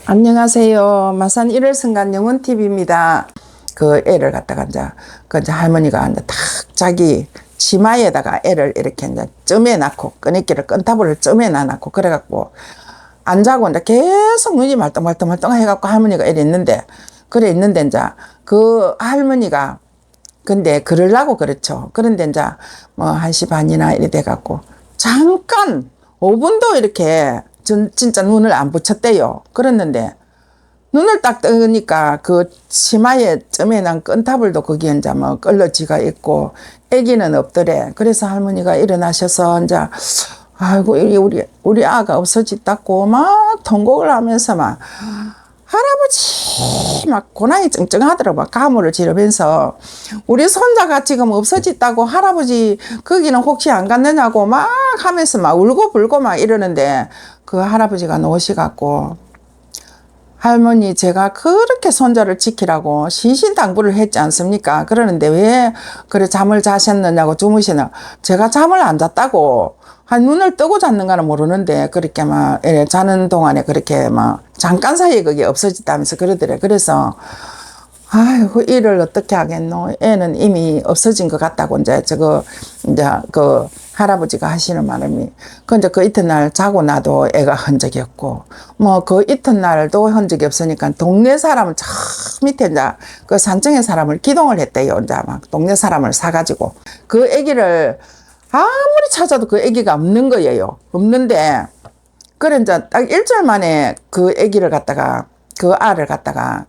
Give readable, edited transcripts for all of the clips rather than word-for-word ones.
안녕하세요. 마산 1월 순간 영혼TV입니다. 그 애를 갖다가 이제 할머니가 이제 탁 자기 치마에다가 애를 이렇게 이제 점에 놨고, 끈이끼를 끈타블을 점에 놔놓고, 그래갖고, 안 자고 이제 계속 눈이 말똥말똥 해갖고 할머니가 이래 있는데, 이제 그 할머니가, 근데 그러려고 그렇죠. 그런데 이제 뭐 1시 반이나 이래 돼갖고, 잠깐 5분도 이렇게 진짜 눈을 안 붙였대요. 그랬는데 눈을 딱 뜨니까 그 치마에 점에 난 끈타블도 거기에 이제 뭐 끌러지가 있고 아기는 없더래. 그래서 할머니가 일어나셔서 이제 아이고 우리 아가 없어졌다고 막 통곡을 하면서 막 할아버지 막 고난이 찡찡하더라고. 막 가물을 지르면서 우리 손자가 지금 없어졌다고 할아버지 거기는 혹시 안 갔느냐고 막 하면서 막 울고 불고 막 이러는데 그 할아버지가 노시갖고 할머니 제가 그렇게 손자를 지키라고 신신당부를 했지 않습니까? 그러는데 왜 그래 잠을 자셨느냐고 주무시나 제가 잠을 안 잤다고 한 눈을 뜨고 잤는가는 모르는데 그렇게 막 자는 동안에 그렇게 막 잠깐 사이에 그게 없어졌다면서 그러더래. 그래서 아이고 일을 어떻게 하겠노? 애는 이미 없어진 것 같다고 이제 그 할아버지가 하시는 말씀이 근데 그 이튿날 자고 나도 애가 흔적이 없고 뭐 그 이튿날도 흔적이 없으니까 동네 사람을 저 밑에 이제 그 산청의 사람을 기동을 했대요. 이제 막 동네 사람을 사가지고 그 아기를 아무리 찾아도 그 아기가 없는 거예요. 없는데 그래 이제 딱 일주일 만에 그 아기를 갖다가 그 알을 갖다가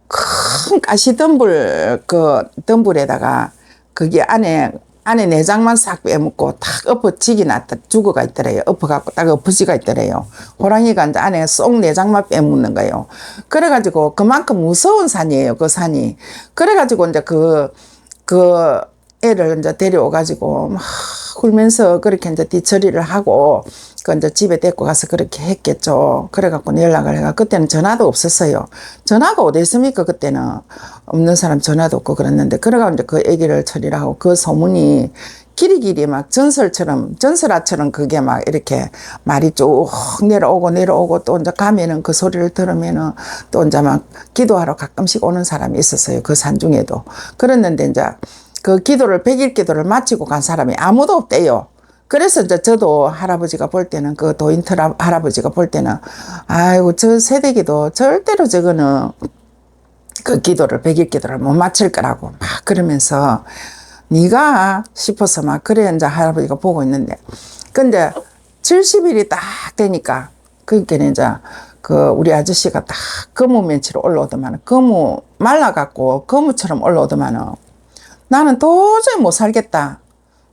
큰 가시덤불 그 덤불에다가 거기 안에 내장만 싹 빼먹고 탁 엎어지기 놨다 죽어가 있더래요. 엎어갖고 딱 엎어지가 있더래요. 호랑이가 이제 안에 쏙 내장만 빼먹는 거예요. 그래가지고 그만큼 무서운 산이에요. 그 산이. 그래가지고 이제 그 애를 이제 데려오가지고 막 울면서 그렇게 이제 뒤처리를 하고 그 이제 집에 데리고 가서 그렇게 했겠죠. 그래갖고 연락을 해가 그때는 전화도 없었어요. 전화가 어디 있습니까? 그때는 없는 사람 전화도 없고 그랬는데 그래가지고 이제 그 애기를 처리를 하고 그 소문이 길이길이 막 전설아처럼 그게 막 이렇게 말이 쭉 내려오고 또 이제 가면은 그 소리를 들으면은 또 이제 막 기도하러 가끔씩 오는 사람이 있었어요. 그 산 중에도. 그랬는데 이제 그 기도를 100일 기도를 마치고 간 사람이 아무도 없대요. 그래서 이제 저도 할아버지가 볼 때는 그 도인틀 할아버지가 볼 때는 아이고 저 세대기도 절대로 저거는 그 기도를 100일 기도를 못 마칠 거라고 막 그러면서 네가 싶어서 막 그래 이제 할아버지가 보고 있는데 근데 70일이 딱 되니까 그러니까 이제 그 우리 아저씨가 딱 거무 면치로 올라오더만 거무 말라갖고 거무처럼 올라오더만은 나는 도저히 못 살겠다.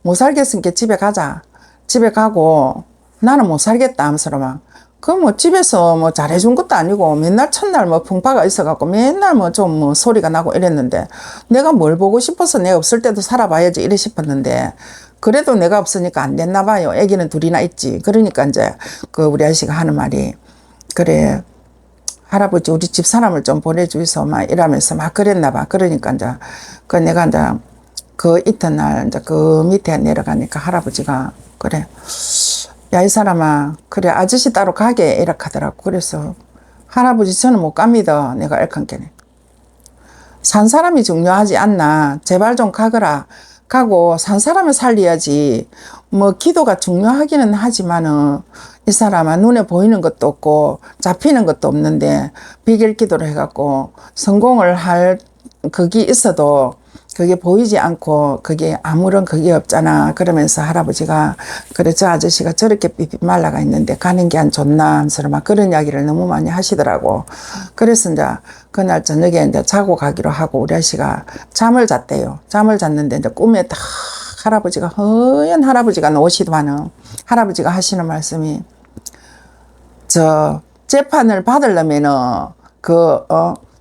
못 살겠으니까 집에 가자. 집에 가고 나는 못 살겠다 하면서 막 그 뭐 집에서 뭐 잘해준 것도 아니고 맨날 첫날 뭐 풍파가 있어갖고 맨날 뭐 좀 뭐 소리가 나고 이랬는데 내가 뭘 보고 싶어서 내가 없을 때도 살아봐야지 이래 싶었는데 그래도 내가 없으니까 안 됐나 봐요. 애기는 둘이나 있지. 그러니까 이제 그 우리 아저씨가 하는 말이 그래 할아버지 우리 집 사람을 좀 보내주이소 막 이러면서 막 그랬나 봐. 그러니까 이제 그 내가 이제 그 이튿날 이제 그 밑에 내려가니까 할아버지가 그래 야 이 사람아 그래 아저씨 따로 가게 이렇게 하더라고. 그래서 할아버지 저는 못 갑니다. 내가 일칸께네 산 사람이 중요하지 않나 제발 좀 가거라. 가고 산 사람을 살려야지 뭐 기도가 중요하기는 하지만은 이 사람아 눈에 보이는 것도 없고 잡히는 것도 없는데 비결 기도를 해갖고 성공을 할 그게 있어도 그게 보이지 않고 그게 아무런 그게 없잖아. 그러면서 할아버지가 그래 저 아저씨가 저렇게 삐삐 말라가 있는데 가는 게 안 좋나 하면서 막 그런 이야기를 너무 많이 하시더라고. 그래서 이제 그날 저녁에 이제 자고 가기로 하고 우리 아저씨가 잠을 잤대요. 잠을 잤는데 이제 꿈에 딱 할아버지가 허연 할아버지가 나오시더만은 할아버지가 하시는 말씀이 저 재판을 받으려면은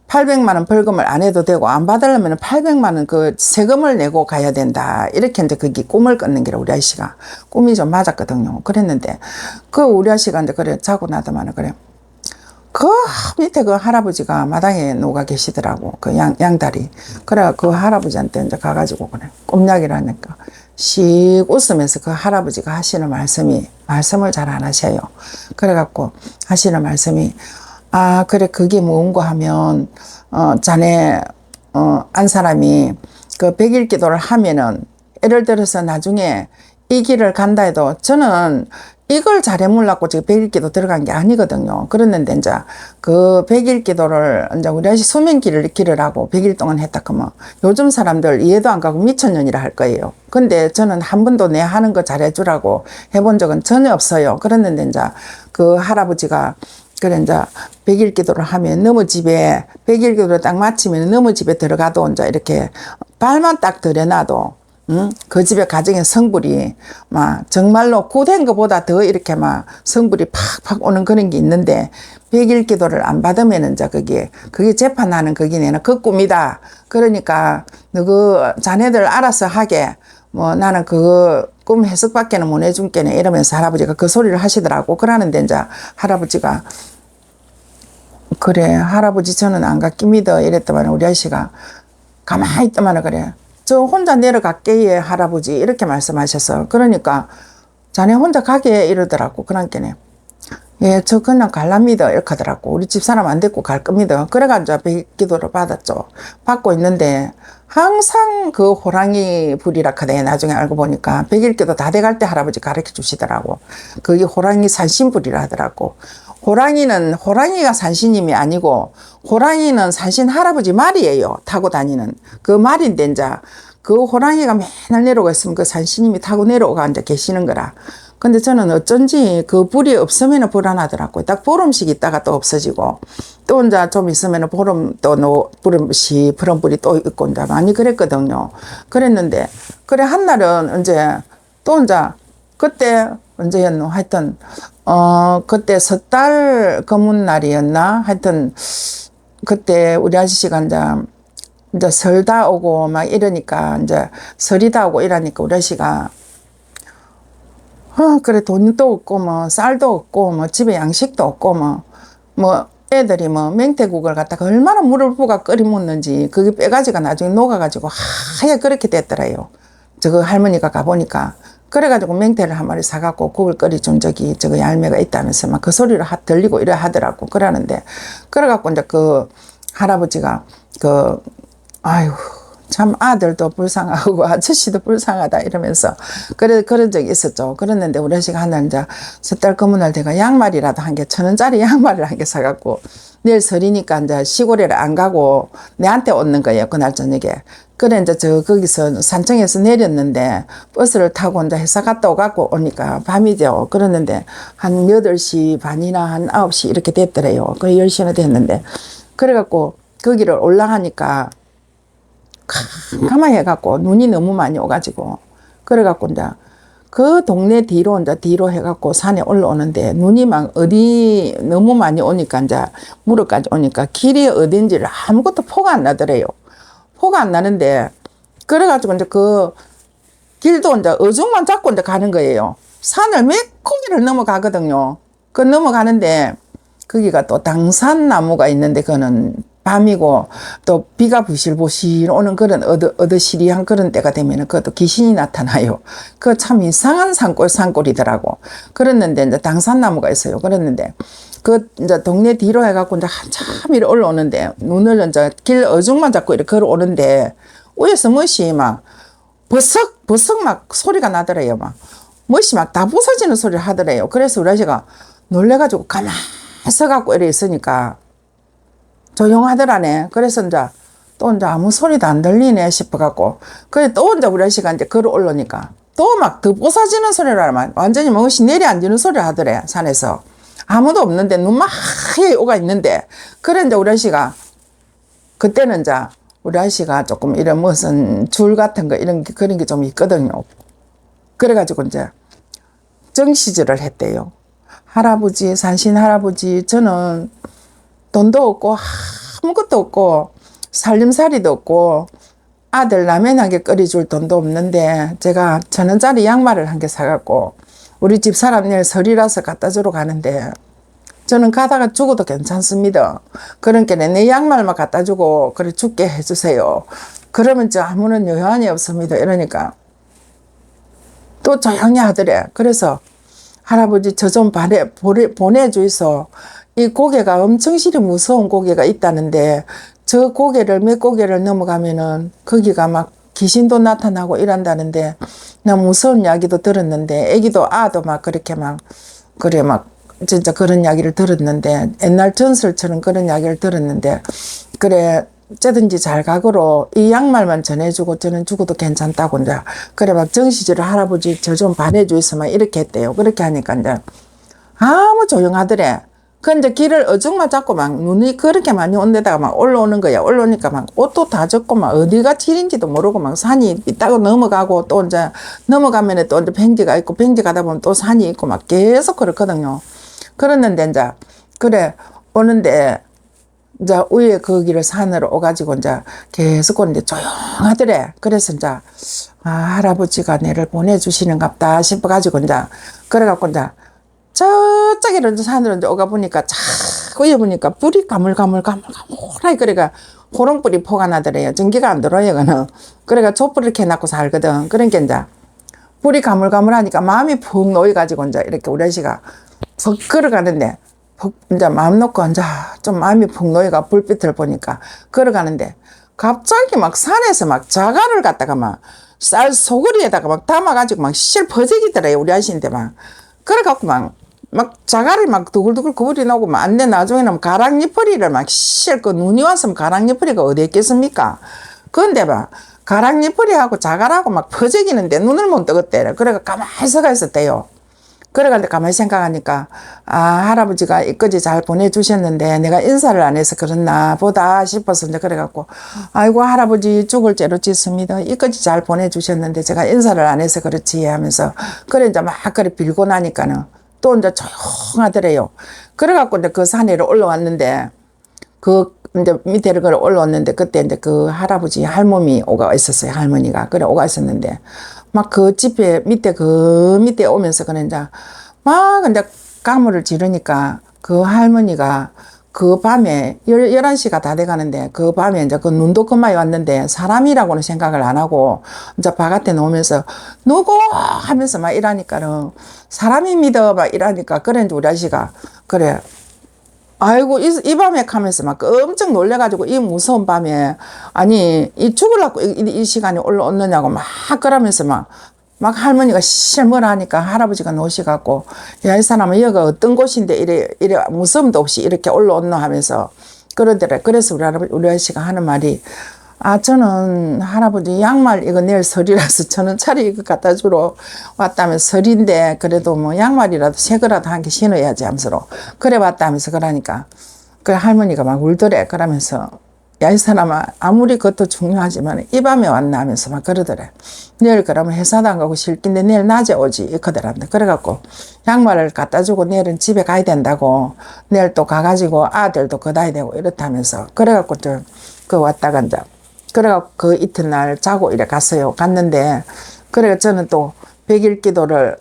800만 원 벌금을 안 해도 되고 안 받으려면 800만 원 그 세금을 내고 가야 된다. 이렇게 이제 그게 꿈을 꿨는 게라 우리 아저씨가 꿈이 좀 맞았거든요. 그랬는데 그 우리 아저씨가 이제 그래 자고 나더만은 그래 그 밑에 그 할아버지가 마당에 누가 계시더라고. 그 양다리. 그래 그 할아버지한테 이제 가가지고 그래 꿈 이야기를 하니까 씩 웃으면서 그 할아버지가 하시는 말씀을 잘 안 하셔요. 그래갖고 하시는 말씀이 아, 그래, 그게 뭔고 하면, 자네, 안 사람이 그 백일 기도를 하면은, 예를 들어서 나중에 이 길을 간다 해도, 저는 이걸 잘해물라고 지금 백일 기도 들어간 게 아니거든요. 그랬는데, 이제, 그 백일 기도를, 이제 우리 아저씨 수면길을 하고 100일 동안 했다 그러면, 요즘 사람들 이해도 안 가고 미천년이라 할 거예요. 근데 저는 한 번도 내 하는 거 잘해주라고 해본 적은 전혀 없어요. 그랬는데, 이제, 그 할아버지가, 그래, 이제, 100일 기도를 하면, 너무 집에, 100일 기도를 딱 마치면, 너무 집에 들어가도, 이제, 이렇게, 발만 딱 들여놔도, 응? 그 집에 가정의 성불이, 막, 정말로 구된 것보다 더 이렇게 막, 성불이 팍팍 오는 그런 게 있는데, 100일 기도를 안 받으면, 이제, 그게 재판하는 그게 내는 그 꿈이다. 그러니까, 너 자네들 알아서 하게, 뭐, 나는 그거, 꿈 해석밖에는 못 해준 게네. 이러면서 할아버지가 그 소리를 하시더라고. 그러는데, 이제, 할아버지가, 그래, 할아버지 저는 안 갖기 믿어. 이랬더만 우리 아저씨가 가만히 있더만 그래. 저 혼자 내려갈게, 예, 할아버지. 이렇게 말씀하셔서. 그러니까 자네 혼자 가게 이러더라고. 그러니까네. 예, 저 그냥 갈랍니다. 이렇게 하더라고. 우리 집사람 안 데리고 갈 겁니다. 그래가지고 백기도를 받았죠. 받고 있는데 항상 그 호랑이 불이라 하대. 나중에 알고 보니까 백일기도 다 돼갈 때 할아버지 가르쳐 주시더라고. 그게 호랑이 산신불이라 하더라고. 호랑이가 산신님이 아니고 호랑이는 산신 할아버지 말이에요. 타고 다니는 그 말인데 이제 그 호랑이가 맨날 내려오고 있으면 그 산신님이 타고 내려오고 앉아 계시는 거라. 근데 저는 어쩐지 그 불이 없으면 불안하더라고요. 딱 보름씩 있다가 또 없어지고, 또 이제 좀 있으면 보름 또 보름씩 푸른 불이 또 있고, 이제 많이 그랬거든요. 그랬는데, 그래, 한날은 이제, 또 이제, 그때, 언제였노? 하여튼, 그때 섣달 검은 날이었나? 하여튼, 그때 우리 아저씨가 이제 설 다 오고 막 이러니까, 이제 설이 다 오고 이러니까 우리 아저씨가, 그래, 돈도 없고, 뭐, 쌀도 없고, 뭐, 집에 양식도 없고, 뭐, 애들이 맹태국을 갖다가 얼마나 물을 부가 끓여 먹는지, 그게 빼가지고 나중에 녹아가지고 하얗게 그렇게 됐더라요. 저거 할머니가 가보니까. 그래가지고 맹태를 한 마리 사갖고 국을 끓여준 적이 저거 얄매가 있다면서 막 그 소리를 들리고 이래 하더라고. 그러는데, 그래갖고 이제 그 할아버지가 아유, 참 아들도 불쌍하고 아저씨도 불쌍하다 이러면서 그런 적이 있었죠. 그랬는데 우리 아저씨가 하나 이제 섣달 검은 날 내가 양말이라도 한 개 1,000원짜리 양말을 한 개 사갖고 내일 설이니까 이제 시골에 안 가고 내한테 오는 거예요. 그날 저녁에. 그래 이제 거기서 산청에서 내렸는데 버스를 타고 이제 회사 갔다 오니까 밤이죠. 그랬는데 한 8시 반이나 한 9시 이렇게 됐더래요. 거의 10시나 됐는데 그래갖고 거기를 올라가니까 가만히 해갖고 눈이 너무 많이 오가지고 그래갖고 이제 그 동네 뒤로 해갖고 산에 올라오는데 눈이 막 어디 너무 많이 오니까 이제 무릎까지 오니까 길이 어딘지를 아무것도 포가 안 나더래요. 포가 안 나는데 그래가지고 이제 그 길도 이제 어중만 잡고 이제 가는 거예요. 산을 몇 고개를 넘어가거든요. 그 넘어가는데 거기가 또 당산나무가 있는데 그거는 밤이고 또 비가 부실부실 오는 그런 어두시리한 그런 때가 되면은 그것도 귀신이 나타나요. 그 참 이상한 산골이더라고. 그랬는데 이제 당산나무가 있어요. 그랬는데 그 이제 동네 뒤로 해갖고 이제 한참 이렇게 올라오는데 눈을 이제 길 어중만 잡고 이렇게 걸어오는데 위에서 멋이 막 버석 막 소리가 나더래요. 막 멋이 막 다 부서지는 소리를 하더래요. 그래서 우리 아저씨가 놀래가지고 가만히 서갖고 이래 있으니까 조용하더라네. 그래서 이제 또 이제 아무 소리도 안 들리네 싶어갖고 그래 또 이제 우리 아저씨가 이제 걸어 올라오니까 또 막 더 부서지는 소리를 막 완전히 멋이 내려앉는 소리를 하더래. 산에서 아무도 없는데 눈만 하얘 오가 있는데 그래 이제 우리 아저씨가 그때는 이제 우리 아저씨가 조금 이런 무슨 줄 같은 거 그런 게 좀 있거든요. 그래가지고 이제 정시질을 했대요. 할아버지, 산신 할아버지, 저는 돈도 없고 아무것도 없고 살림살이도 없고 아들 라면 한 개 끓여줄 돈도 없는데 제가 1,000원짜리 양말을 한 개 사갖고 우리 집 사람 내일 설이라서 갖다 주러 가는데 저는 가다가 죽어도 괜찮습니다. 그러니까 내 양말만 갖다 주고 그래 죽게 해주세요. 그러면 저 아무런 여한이 없습니다. 이러니까 또 조용히 하더래. 그래서 할아버지 저 좀 보내주이소. 이 고개가 엄청 실이 무서운 고개가 있다는데 저 고개를 몇 고개를 넘어가면은 거기가 막 귀신도 나타나고 이런다는데 나 무서운 이야기도 들었는데 애기도 아도 막 그렇게 막 그래 막 진짜 그런 이야기를 들었는데 옛날 전설처럼 그런 이야기를 들었는데 그래 어쩌든지 잘 가거로 이 양말만 전해주고 저는 죽어도 괜찮다고 이제 그래 막 정시절 할아버지 저 좀 반해주이소 막 이렇게 했대요. 그렇게 하니까 이제 아무 조용하더래. 그 이제 길을 어중만 잡고 막 눈이 그렇게 많이 온 데다가 막 올라오는 거야. 올라오니까 막 옷도 다 젖고 막 어디가 길인지도 모르고 막 산이 있다고 넘어가고 또 이제 넘어가면 또 이제 팽지가 있고 팽지 가다 보면 또 산이 있고 막 계속 그렇거든요. 그랬는데 이제 그래 오는데 이제 위에 거기를 산으로 오가지고 이제 계속 오는데 조용하더래. 그래서 이제 아 할아버지가 내를 보내주시는갑다 싶어가지고 이제 그래갖고 이제 저쪽으로 이제 산으로 이제 오가 보니까 쫙 위에 보니까 불이 가물가물하게 그래가 호롱불이 포가 나더래요. 전기가 안 들어요, 그는. 그래가 촛불을 이렇게 해놓고 살거든. 그러니까 이제 불이 가물가물하니까 마음이 푹 놓여가지고 이제 이렇게 우리 아저씨가 푹 걸어가는데 이제 마음 놓고 이제 좀 마음이 푹 놓여가 불빛을 보니까 걸어가는데 갑자기 막 산에서 막 자갈을 갖다가 막 쌀 소그리에다가 막 담아가지고 막 실 퍼지기더래요, 우리 아저씨인데 막. 그래갖고 막 자갈이 막 두글두글 구불이 나오고 막 안돼 나중에는 가랑잎뿌리를 막 실 그 눈이 왔으면 가랑잎뿌리가 어디 있겠습니까? 그런데 막 가랑잎뿌리하고 자갈하고 막 퍼지기는데 눈을 못 뜨겠대. 그래가 가만히 서가 있었대요. 그래가지고 가만히 생각하니까 아 할아버지가 이까지 잘 보내주셨는데 내가 인사를 안 해서 그렇나 보다 싶어서 이제 그래갖고 아이고 할아버지 죽을 죄로 짓습니다. 이까지 잘 보내주셨는데 제가 인사를 안 해서 그렇지 하면서 그래 이제 막 그래 빌고 나니까는 또 이제 조용하더래요. 그래갖고 이제 그 산에 올라왔는데 그 이제 밑에를 걸어 올라왔는데 그때 이제 그 할아버지 할머니 오가 있었어요. 할머니가 그래 오가 있었는데 막 그 집에 밑에 그 밑에 오면서 그냥 이제 막 이제 가물을 지르니까 그 할머니가 그 밤에 11시가 다 돼 가는데 그 밤에 이제 그 눈도 그마에 왔는데 사람이라고는 생각을 안 하고 이제 바깥에 놓으면서 누구 하면서 막 이러니까는 사람입니다 막 이러니까 그래 이제 우리 아저씨가 그래 아이고 이 밤에 가면서 막 엄청 놀래가지고 이 무서운 밤에 아니 이 죽으려고 이 시간에 올라왔느냐고 막 그러면서 막 할머니가 실 뭐라 하니까 할아버지가 노시갖고 야 이 사람은 여기가 어떤 곳인데 이래 무서움도 없이 이렇게 올라왔노 하면서 그러더래. 그래서 우리 아저씨가 하는 말이 아 저는 할아버지 양말 이거 내일 설이라서 저는 차라리 이거 갖다 주러 왔다면 설인데 그래도 뭐 양말이라도 새 거라도 한 개 신어야지 하면서 그래 왔다면서 그러니까 그 할머니가 막 울더래. 그러면서 야 이 사람아 아무리 그것도 중요하지만 이 밤에 왔나 하면서 막 그러더래. 내일 그러면 회사도 안 가고 쉴긴데 내일 낮에 오지 이거더란다. 그래갖고 양말을 갖다 주고 내일은 집에 가야 된다고 내일 또 가가지고 아들도 거다야 되고 이렇다면서 그래갖고 그 왔다가 이제 그래갖고 그 이튿날 자고 이래 갔어요. 갔는데 그래 저는 또 100일 기도를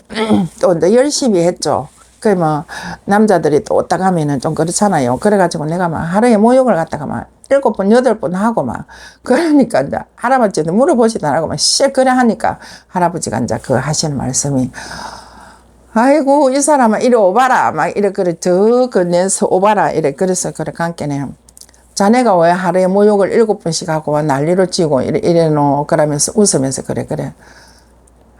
또 이제 열심히 했죠. 그 뭐 남자들이 또 왔다 가면은 좀 그렇잖아요. 그래가지고 내가 막 하루에 모욕을 갖다가 막 7번 8번 하고 막 그러니까 이제 할아버지한테 물어보지도 안 하고 막 그래 하니까 할아버지가 이제 그 하시는 말씀이 아이고 이 사람아 이리 오바라 막 이래 그래 그 내서 오바라 이래 그래서 그래 간께네 자네가 왜 하루에 모욕을 7번씩 하고 난리를 치고 이래노 그러면서 웃으면서 그래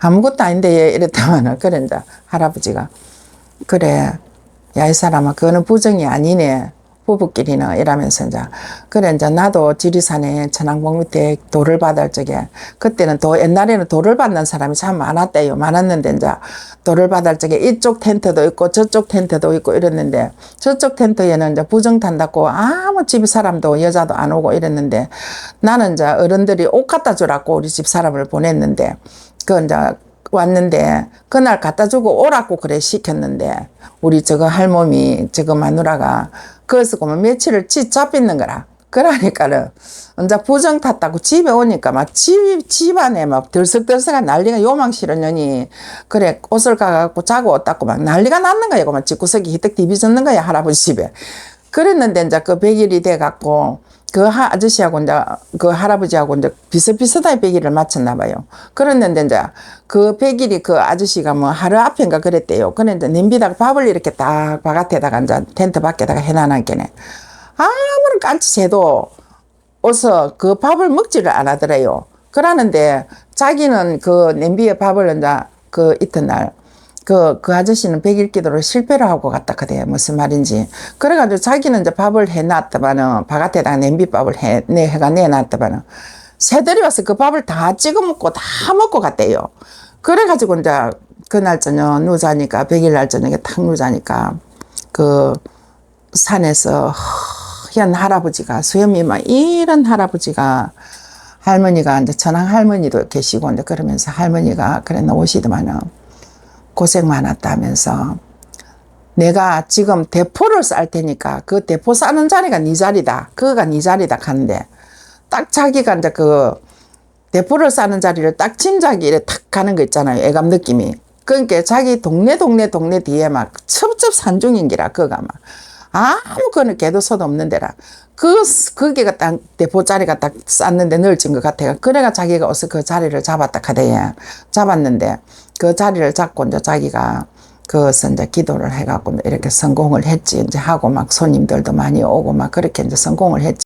아무것도 아닌데 얘 이랬다마는 그래 이제 할아버지가 그래 야 이 사람아 그거는 부정이 아니네 부부끼리는 이러면서 이제 그래 이제 나도 지리산에 천왕봉 밑에 돌을 받을 적에 그때는 옛날에는 돌을 받는 사람이 참 많았는데 이제 돌을 받을 적에 이쪽 텐트도 있고 저쪽 텐트도 있고 이랬는데 저쪽 텐트에는 이제 부정 탄다고 아무 집 사람도 여자도 안 오고 이랬는데 나는 이제 어른들이 옷 갖다 주라고 우리 집 사람을 보냈는데 그 이제 왔는데 그날 갖다 주고 오라고 그래 시켰는데 우리 저거 할머니 저거 마누라가 그래서 그만 며칠을 잡있는 거라. 그러니까는 이제 부정 탔다고 집에 오니까 막 집안에 막 들썩들썩한 난리가 요망 싫으려니 그래 옷을 가갖고 자고 왔다고 막 난리가 났는 거야. 막 집구석이 히뜩 뒤비졌는 거야 할아버지 집에. 그랬는데 이제 그 100일이 돼갖고 그 아저씨하고 이제 그 할아버지하고 이제 비슷비슷하게 100일을 맞췄나 봐요. 그랬는데 이제 그 100일이 그 아저씨가 뭐 하루 앞인가 그랬대요. 그런데 냄비다가 밥을 이렇게 딱 바깥에다가 이제 텐트 밖에다가 해놔놨겠네. 아무런 깐치새도 어서 그 밥을 먹지를 않았더래요. 그러는데 자기는 그 냄비에 밥을 이제 그 이튿날 그 아저씨는 100일 기도를 실패를 하고 갔다 그래요. 무슨 말인지. 그래가지고 자기는 이제 밥을 해놨더만은, 바깥에다가 냄비밥을 해가 내놨더만은, 새들이 와서 그 밥을 다 찍어 먹고 다 먹고 갔대요. 그래가지고 이제 그날 저녁 누자니까, 100일 날 저녁에 탁 누자니까, 그 산에서 허연 할아버지가, 수염이 막 이런 할아버지가, 할머니가 이제 천황 할머니도 계시고, 이제 그러면서 할머니가 그래 나오시더만은, 고생 많았다면서 내가 지금 대포를 쌀 테니까 그 대포 싸는 자리가 네 자리다. 그거가 네 자리다 하는데 딱 자기가 이제 그 대포를 싸는 자리를 딱 짐작이 이래 탁 가는 거 있잖아요. 애감 느낌이. 그러니까 자기 동네 뒤에 막 첩첩 산중인기라 그거가 막 아무 거는 개도 소도 없는 데라. 거기가 딱 대포 자리가 딱 쌌는데 넓진 것 같아요. 그래가 자기가 어서 그 자리를 잡았다 카대요. 잡았는데 그 자리를 잡고 이제 자기가 그것은 이제 기도를 해갖고 이렇게 성공을 했지. 이제 하고 막 손님들도 많이 오고 막 그렇게 이제 성공을 했지.